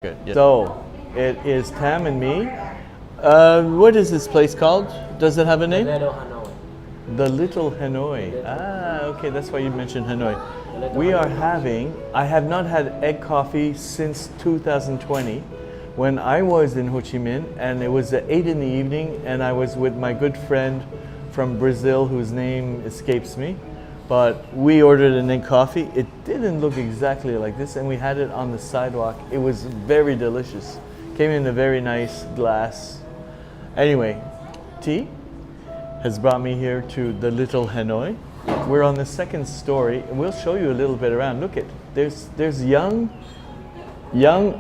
Good. Yeah. So it is Tam and me. What is this place called? Does it have a name? Little Hanoi. The Little Hanoi. Ah, okay, that's why you mentioned Hanoi. We are having, I have not had egg coffee since 2020 when I was in Ho Chi Minh, and it was at 8 in the evening, and I was with my good friend from Brazil whose name escapes me. But we ordered an egg coffee. It didn't look exactly like this, and we had it on the sidewalk. It was very delicious. Came in a very nice glass. Anyway, T has brought me here to the Little Hanoi. We're on the second story, and we'll show you a little bit around. Look at, there's young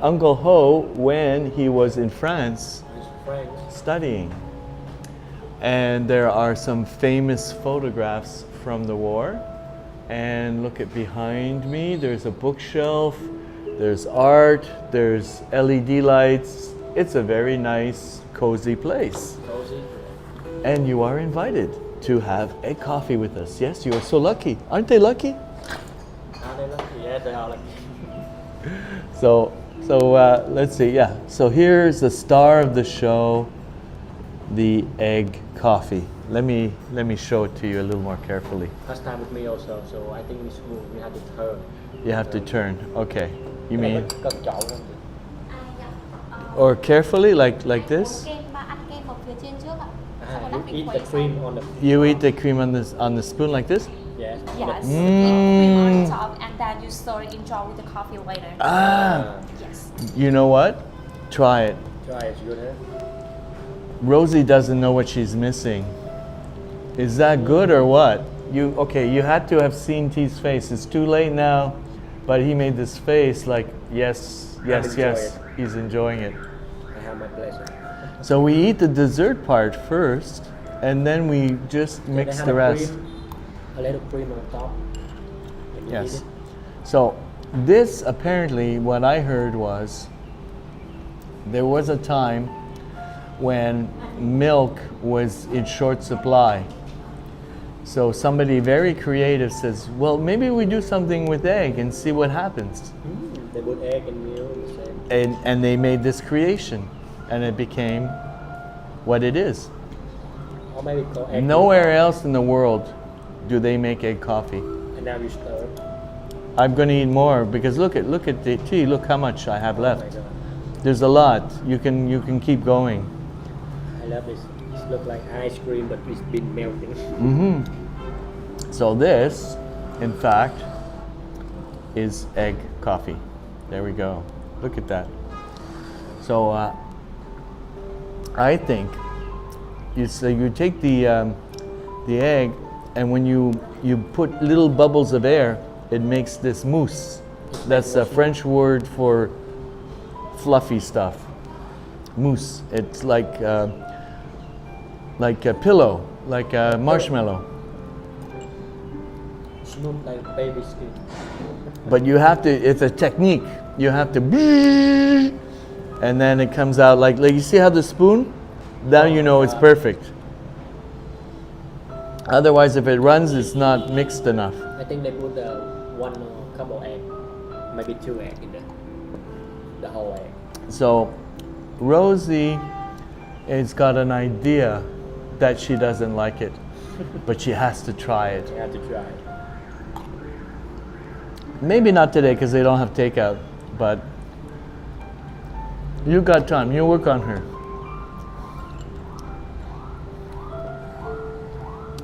Uncle Ho when he was in France studying. And there are some famous photographs from the war. And look at behind me, there's a bookshelf, there's art, there's LED lights. It's a very nice, cozy place. Cozy. And you are invited to have egg coffee with us. Yes, you are so lucky. Aren't they lucky? Are they lucky? Yes, they are lucky. So let's see, yeah. So here's the star of the show, the egg coffee. Let me show it to you a little more carefully. First time with me also, so I think it's cool. We have to turn. You have to turn. Okay. You mean Cẩn trọng không? or carefully like this? Kem ba ăn kem ở phía trên trước ạ. Xong rồi You đắp eat bánh the quấy cream xong. on the. You eat the cream on the spoon like this? Yes. Yes, Mm. cream on top, and then you stir it in jar with the coffee later. Ah, Yes. you know what? Try it. Try it, good, huh? Rosie doesn't know what she's missing. Is that good or what? You had to have seen T's face. It's too late now, but he made this face like, yes, enjoy it. he's enjoying it. I have my pleasure. So we eat the dessert part first, and then we just So mix they have the a rest. a little cream on top. And you eat Yes. it. So this apparently, what I heard was, there was a time when milk was in short supply. So somebody very creative says, well, maybe we do something with egg and see what happens. They put egg and milk the same. And they made this creation, and it became what it is. Or maybe call egg. Nowhere else in the world do they make egg coffee. And now you stir. I'm going to eat more because look at the tea. Look how much I have Oh my left. God. There's a lot. You can keep going. I love this. It looks like ice cream, but it's been melting. So this, in fact, is egg coffee. There we go. Look at that. So I think you take the egg, and when you put little bubbles of air, it makes this mousse. That's a French word for fluffy stuff. Mousse. It's like a pillow, like a marshmallow. Smooth like baby skin. But you have to, it's a technique. You have to, and then it comes out like you see how the spoon? Now you know it's perfect. Otherwise, if it runs, it's not mixed enough. I think they put one couple egg, maybe 2 egg in the whole egg. So Rosie has got an idea that she doesn't like it, but she has to try it. You have to try it. Maybe not today because they don't have takeout, but you got time. You work on her.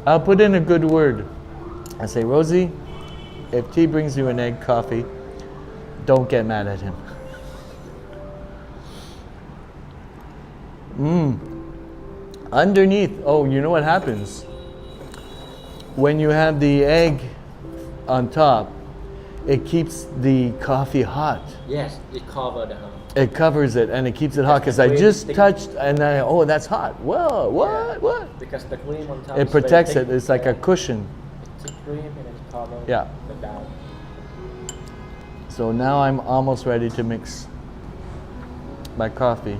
I'll put in a good word. I say, Rosie, if T brings you an egg coffee, don't get mad at him. Underneath, oh, you know what happens? When you have the egg on top, it keeps the coffee hot. Yes, it covered the It covers it and it keeps it hot because I cream just thick. touched and oh, that's hot. Whoa, what? because the cream on top. It is very protects thick. it. It's like a cushion. Thick cream and then it covers Yeah. the down. So now I'm almost ready to mix my coffee.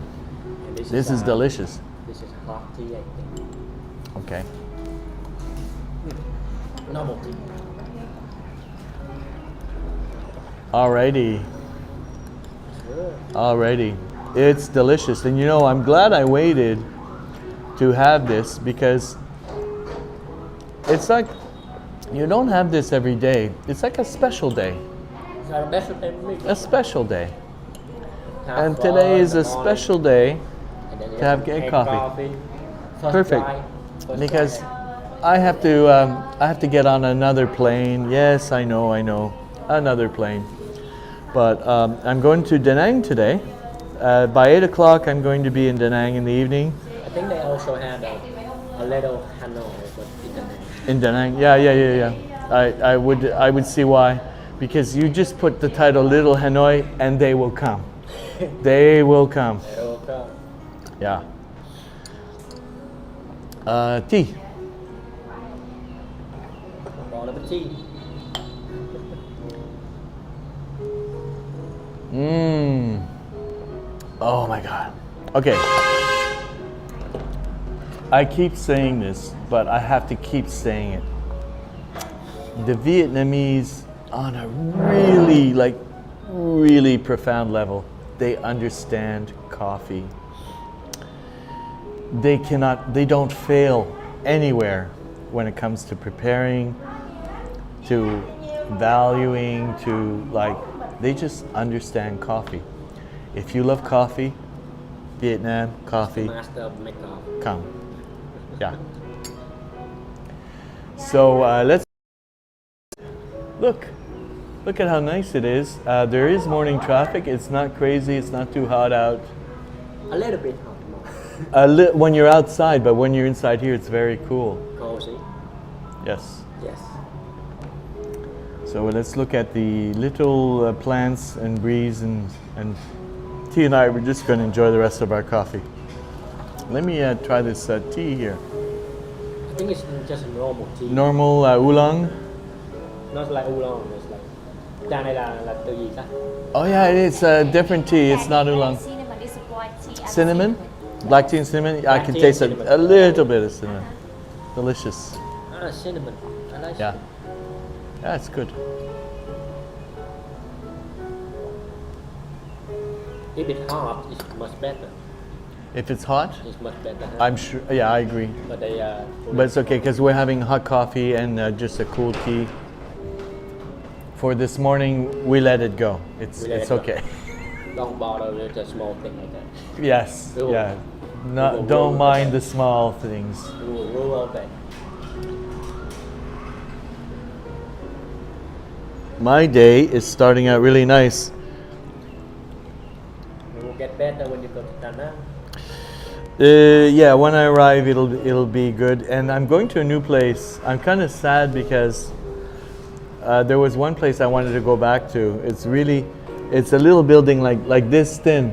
And This is delicious. This is hot tea, I think. Okay. Normal tea. Alrighty. Alrighty. It's delicious. And you know, I'm glad I waited to have this because it's like you don't have this every day. It's like a special day. A special day. And today is a special day to have egg coffee. Perfect. Because I have to get on another plane. Yes, I know, another plane. But I'm going to Da Nang today. By 8 o'clock, I'm going to be in Da Nang in the evening. I think they also had a little Hanoi, but In Da Nang, yeah. I would see why, because you just put the title Little Hanoi and they will come. They will come. Yeah. Tea. Bon appetit. Oh my God. Okay. I keep saying this, but I have to keep saying it. The Vietnamese, on a really profound level, they understand coffee. They don't fail anywhere when it comes to preparing, to valuing, they just understand coffee. If you love coffee, Vietnam, coffee, Master of makeup. come. Yeah. So let's look at how nice it is. There is morning traffic. It's not crazy. It's not too hot out. A little bit hot. When you're outside, but when you're inside here, it's very cool. Cozy. Yes. Yes. So let's look at the little plants and breeze, and T and I, we're just going to enjoy the rest of our coffee. Let me try this tea here. I think it's just a normal tea. Normal oolong. Not like oolong. It's like. Trà này là từ gì ta? Oh yeah, it's a different tea. It's not oolong. Cinnamon is black tea. and Cinnamon? Black tea and cinnamon? I can tea taste and a cinnamon. little bit of cinnamon. Delicious. Cinnamon. I like Yeah. cinnamon. Yeah, it's good. If it's hot, it's much better. If it's hot, It's much better. I'm sure. Yeah, I agree. But they But it's okay because we're having hot coffee and just a cool tea. For this morning, we let it go. It's We let it go. okay. don't bother with a small thing like that. Yes. We will- Yeah. we No, will don't roll mind that. the small things. We will rule all that. My day is starting out really nice. It will get better when you go to Da Nang. Yeah, when I arrive, it'll be good. And I'm going to a new place. I'm kind of sad because there was one place I wanted to go back to. It's a little building like this thin,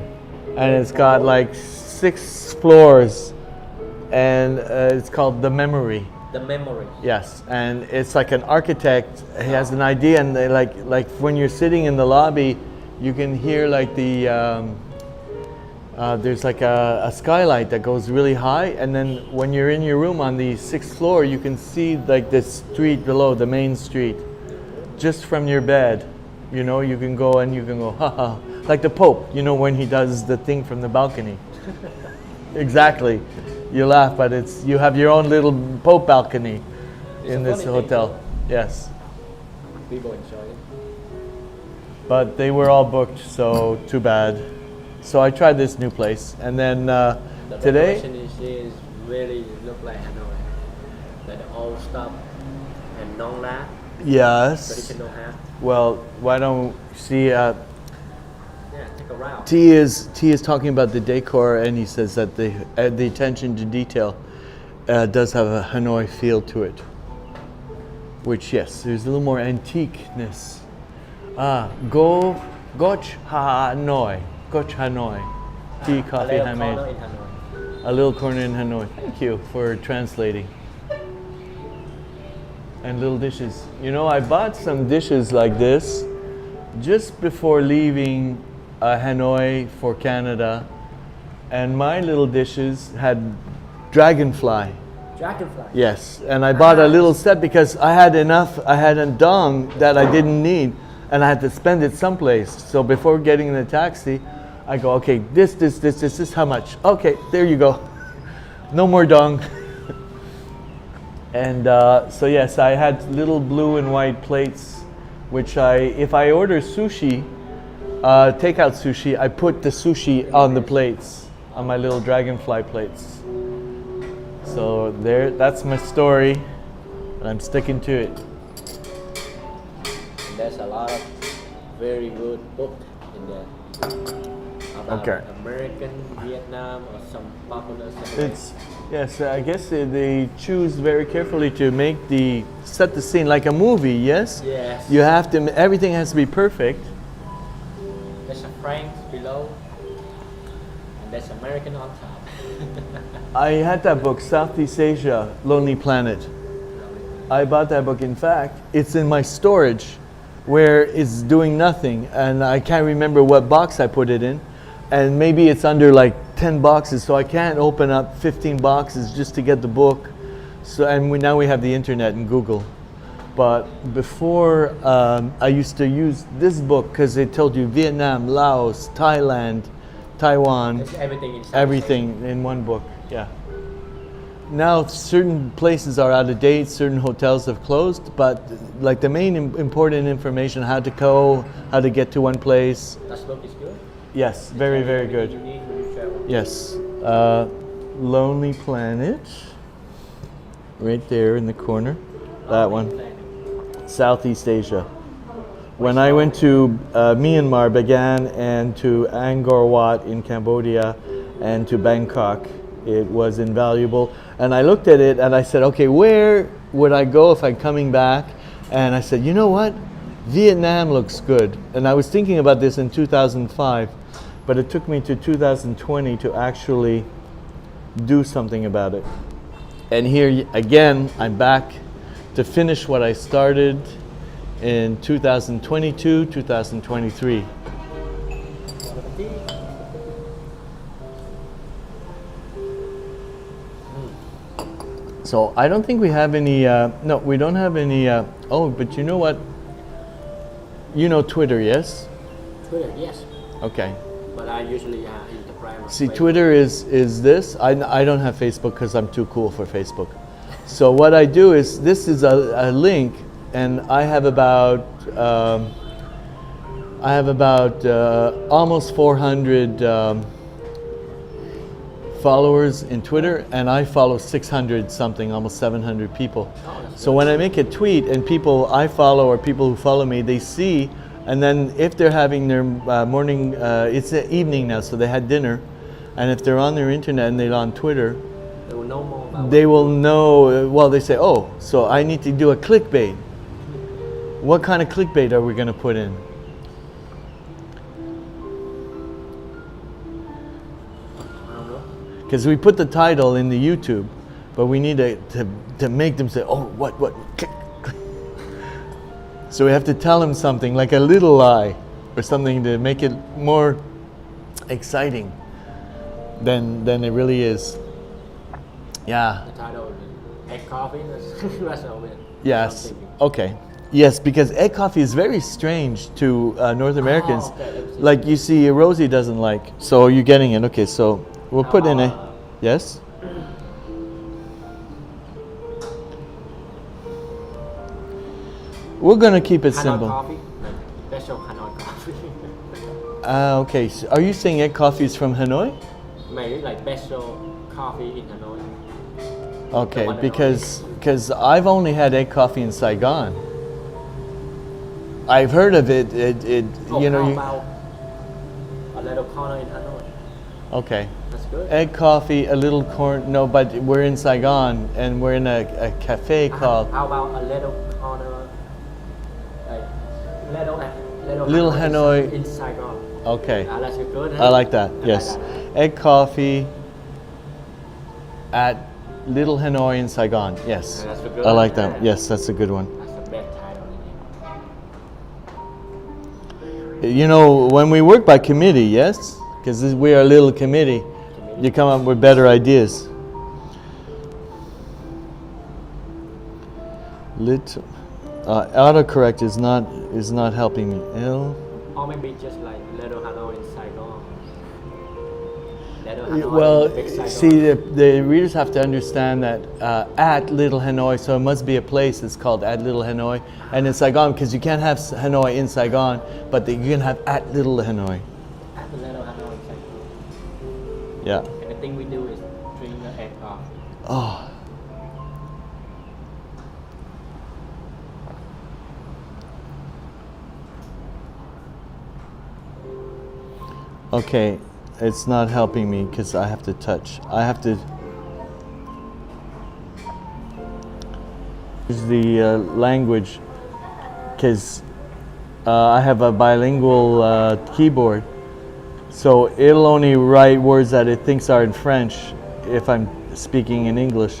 and it's got like 6 floors, and it's called The Memory. The memory. Yes, and it's like an architect. He has an idea, and they like when you're sitting in the lobby, you can hear like there's like a skylight that goes really high, and then when you're in your room on the 6th floor, you can see like the street below, the main street, just from your bed. You know, you can go and you can go, ha ha, like the Pope. You know, when he does the thing from the balcony. Exactly. You laugh, but you have your own little Pope balcony It's in a this funny thing, hotel. though. Yes. People enjoy it. But they were all booked, so too bad. So I tried this new place, and then The today, decoration is really look like Hanoi. Like the old stuff and non la yes. traditional hat. Well, why don't you see? Yeah, take a route. T is talking about the decor, and he says that the attention to detail does have a Hanoi feel to it. Which yes, there's a little more antiqueness. Goch Hanoi. Goch Hanoi. Tea, A coffee, little handmade. corner in Hanoi. A little corner in Hanoi. Thank you for translating. And little dishes. You know, I bought some dishes like this just before leaving Hanoi for Canada, and my little dishes had dragonfly. Dragonfly. Yes, and I bought a little set because I had enough. I had a dong that I didn't need, and I had to spend it someplace. So before getting in the taxi, I go, okay, this is how much? Okay, there you go. No more dong. And so yes, I had little blue and white plates, which if I order sushi, takeout sushi, I put the sushi on the plates, on my little dragonfly plates. So that's my story, and I'm sticking to it. There's a lot of very good book in there about American, Vietnam, or some popular subjects. Yes, I guess they choose very carefully to set the scene like a movie. Yes. Yes. You have to. Everything has to be perfect. There's a Frank below, and there's American on top. I had that book, Southeast Asia, Lonely Planet. I bought that book. In fact, it's in my storage, where it's doing nothing, and I can't remember what box I put it in, and maybe it's under like 10 boxes, so I can't open up 15 boxes just to get the book. So, and now we have the internet and Google. But before, I used to use this book because it told you Vietnam, Laos, Thailand, Taiwan, There's everything inside. everything in one book. Yeah. Now certain places are out of date, certain hotels have closed, but like the main important information, how to go, how to get to one place. That book is good. Yes, very, very good. You need when you travel. Yes. Lonely Planet, right there in the corner. That one. Southeast Asia. When I went to Myanmar, Bagan, and to Angkor Wat in Cambodia, and to Bangkok, it was invaluable. And I looked at it and I said, okay, where would I go if I'm coming back? And I said, you know what? Vietnam looks good. And I was thinking about this in 2005, but it took me to 2020 to actually do something about it. And here again, I'm back to finish what I started in 2022, 2023. So I don't think we have any, no, we don't have any, oh, but you know what? You know Twitter, yes? Twitter, yes. Okay. But I usually Instagram. See, Twitter is this. I don't have Facebook because I'm too cool for Facebook. So what I do is, this is a link, and I have about almost 400 followers in Twitter, and I follow 600 something, almost 700 people. So when I make a tweet and people I follow or people who follow me, they see, and then if they're having their morning, it's the evening now, so they had dinner, and if they're on their internet and they're on Twitter, they will know more about they will know, well, they say, oh, so I need to do a clickbait. What kind of clickbait are we going to put in? Because we put the title in the YouTube, but we need to make them say, oh, what, click, click. So we have to tell them something, like a little lie, or something to make it more exciting than it really is. Yeah. the title of the egg coffee. That's all it. Yes. Okay. Yes, because egg coffee is very strange to North Americans. Okay. Like you see, Rosie doesn't like. So you're getting it. Okay, so we'll put in a. Yes? We're going to keep it Hanoi simple. coffee, like special Hanoi coffee. Okay, so are you saying egg coffee is from Hanoi? Maybe like special coffee in Hanoi. Okay, one and because I've only had egg coffee in Saigon. I've heard of it. Oh, you know. how about a little corner in Hanoi? Okay. That's good. Egg coffee, a little corn. No, but we're in Saigon and we're in a cafe called How about a little corner, like Little Hanoi. in Saigon? Okay. That's good. I like that. Yes. Like that. Egg coffee at Little Hanoi in Saigon. Yes. Yeah, that's a good I like one. that. Yes, that's a good one. That's the best title in You know, when we work by committee, yes? Because we are a little committee, you come up with better ideas. Autocorrect is not helping me. L. Or maybe just like Little Hanoi in Saigon. Little Hanoi Well, in Big Saigon. see, the readers have to understand that at Little Hanoi, so it must be a place that's called at Little Hanoi, and in Saigon, because you can't have Hanoi in Saigon, but you can have at Little Hanoi. At the Little Hanoi in Saigon. Yeah. And the thing we do is drink the egg coffee. Oh. Okay, it's not helping me because I have to touch. I have to use the language because I have a bilingual keyboard. So it'll only write words that it thinks are in French if I'm speaking in English.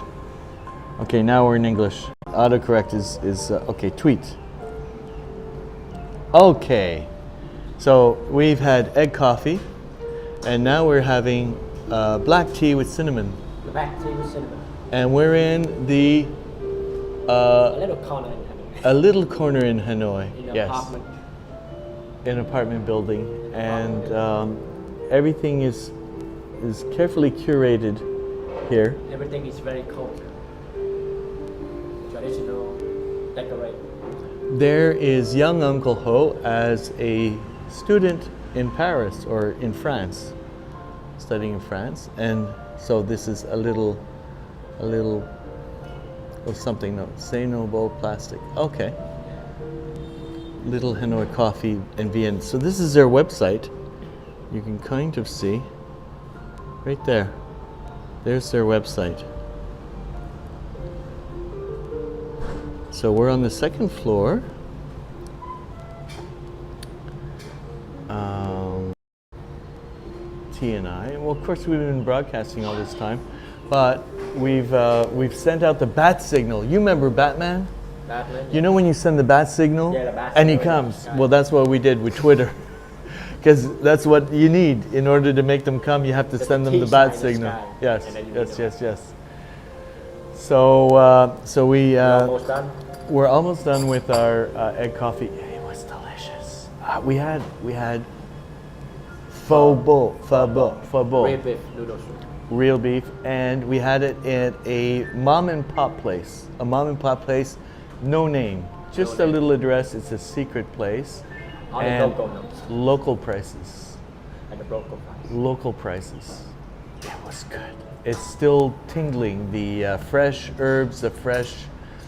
Okay, now we're in English. Autocorrect is okay, tweet. Okay. So we've had egg coffee, and now we're having black tea with cinnamon. Black tea with cinnamon. And we're in the A little corner in Hanoi. a little corner in Hanoi. In an Yes, apartment. an apartment building, and everything is carefully curated here. Everything is very cold. Traditional decorate. There is young Uncle Ho as a student in Paris or in France, studying in France, and so this is a little of something. No, say no bowl plastic. Okay. Little Hanoi Coffee in Vienna. So this is their website. You can kind of see right there. There's their website. So we're on the second floor. T and I. Well, of course, we've been broadcasting all this time, but we've sent out the bat signal. You remember Batman? Batman. You know when you send the bat signal, Yeah, the bat and he signal. comes. Well, that's what we did with Twitter, because that's what you need in order to make them come. You have to There's send a them the T bat sign in the signal. sky, Yes, and then you yes, know. yes. So we Almost done. we're almost done with our egg coffee. It was delicious. We had pho bo, Real beef noodle soup. real beef, and we had it at a mom and pop place. A mom and pop place, no name, just No a name. little address. It's a secret place, Only and local notes local prices. and the local price. Local prices. It was good. It's still tingling. The fresh herbs, the fresh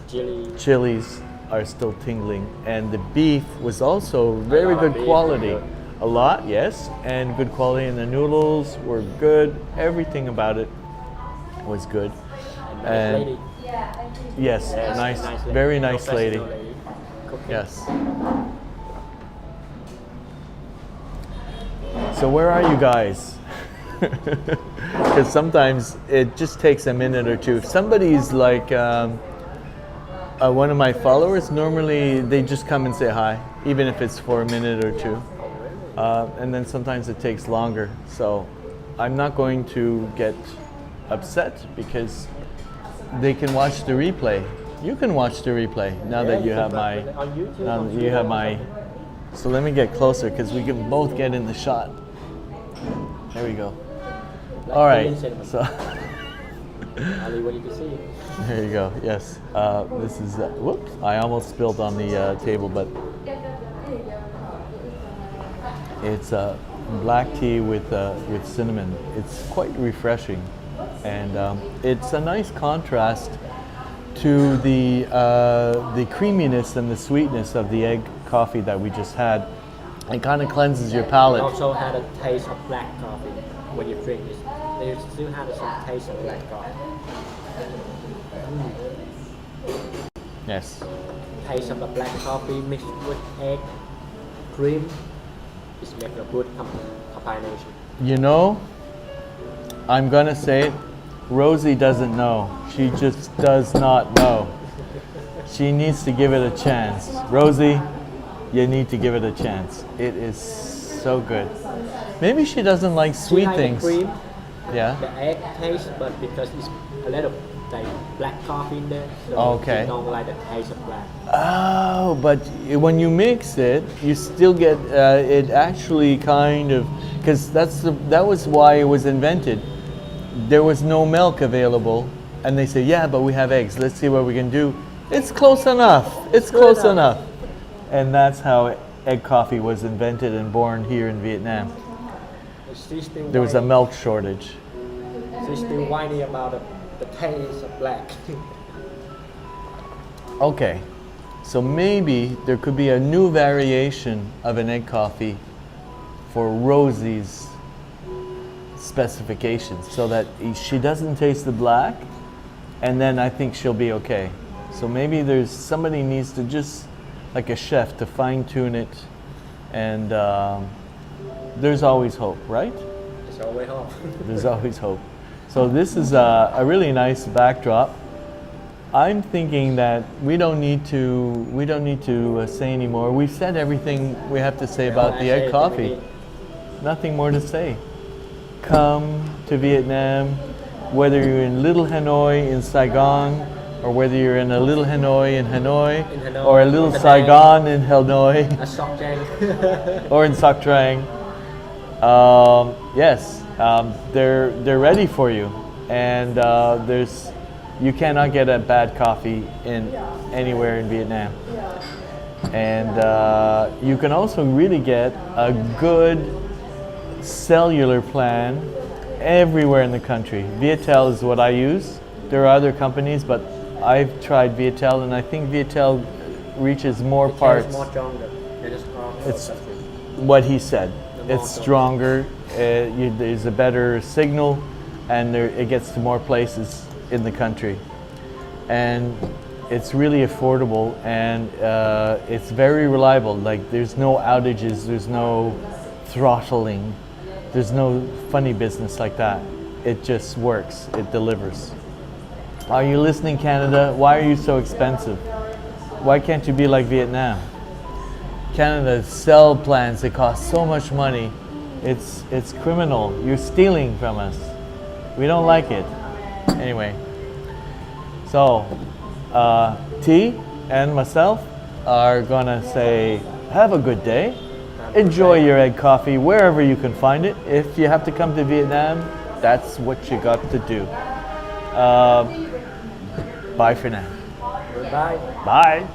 Chili. chilies are still tingling, and the beef was also very lot of good beef, quality. good. A lot, yes, and good quality, and the noodles were good. Everything about it was good. And nice And lady. yes, Yes, nice, lady. very nice lady. Professional cooking. Yes. So where are you guys? Because sometimes it just takes a minute or two. If somebody's like one of my followers, normally they just come and say hi, even if it's for a minute or two. And then sometimes it takes longer. So I'm not going to get upset because they can watch the replay. You can watch the replay now that you can have my. watch it on YouTube, Now on that you have YouTube. my. So let me get closer because we can both get in the shot. There we go. Like All right. Korean cinnamon. So Only what you can see. there you go. Yes. This is. Whoops! I almost spilled on the table, but it's black tea with cinnamon. It's quite refreshing, and it's a nice contrast to the creaminess and the sweetness of the egg coffee that we just had. It kind of cleanses your It palate. also had a taste of black coffee when you drink it. They still had some taste of black coffee. Yes. Taste of the black coffee mixed with egg, cream. It's make a good combination. You know, I'm gonna say it. Rosie doesn't know. She just does not know. She needs to give it a chance. Rosie, you need to give it a chance. It is so good. Maybe she doesn't like She sweet like things. the cream, Yeah. the egg taste, but because it's a little like black coffee in there. So Okay. they don't like the taste of black. Oh, but when you mix it, you still get it actually kind of, because that was why it was invented. There was no milk available, and they say, yeah, but we have eggs. Let's see what we can do. It's close enough. It's close enough. And that's how egg coffee was invented and born here in Vietnam. She's still There was a whiny. milk shortage. She's still whiny about the taste of black. Okay, so maybe there could be a new variation of an egg coffee for Rosie's specifications so that she doesn't taste the black, and then I think she'll be okay. So maybe somebody needs to just, like a chef, to fine tune it, and there's always hope, right? It's always hot. There's always hope. So this is a really nice backdrop. I'm thinking that we don't need to say anymore. We've said everything we have to say about the egg coffee. Nothing more to say. Come to Vietnam, whether you're in Little Hanoi in Saigon, or whether you're in a Little Hanoi in Hanoi, or a Little Saigon in Hanoi, A Sok Trang. or in Sac Trang. Yes, they're ready for you, and you cannot get a bad coffee in anywhere in Vietnam. And you can also really get a good cellular plan everywhere in the country. Viettel is what I use. There are other companies, but I've tried Viettel, and I think Viettel reaches more parts. It's more stronger. It's what he said. It's stronger. There's a better signal, and it gets to more places in the country, and it's really affordable, and it's very reliable. Like, there's no outages, there's no throttling, there's no funny business like that. It just works. It delivers. Are you listening, Canada? Why are you so expensive? Why can't you be like Vietnam? Canada's cell plans, they cost so much money. It's criminal. You're stealing from us. We don't like it. Anyway, so T and myself are gonna say, have a good day. Enjoy your egg coffee wherever you can find it. If you have to come to Vietnam, that's what you got to do. Bye for now. Goodbye. Bye.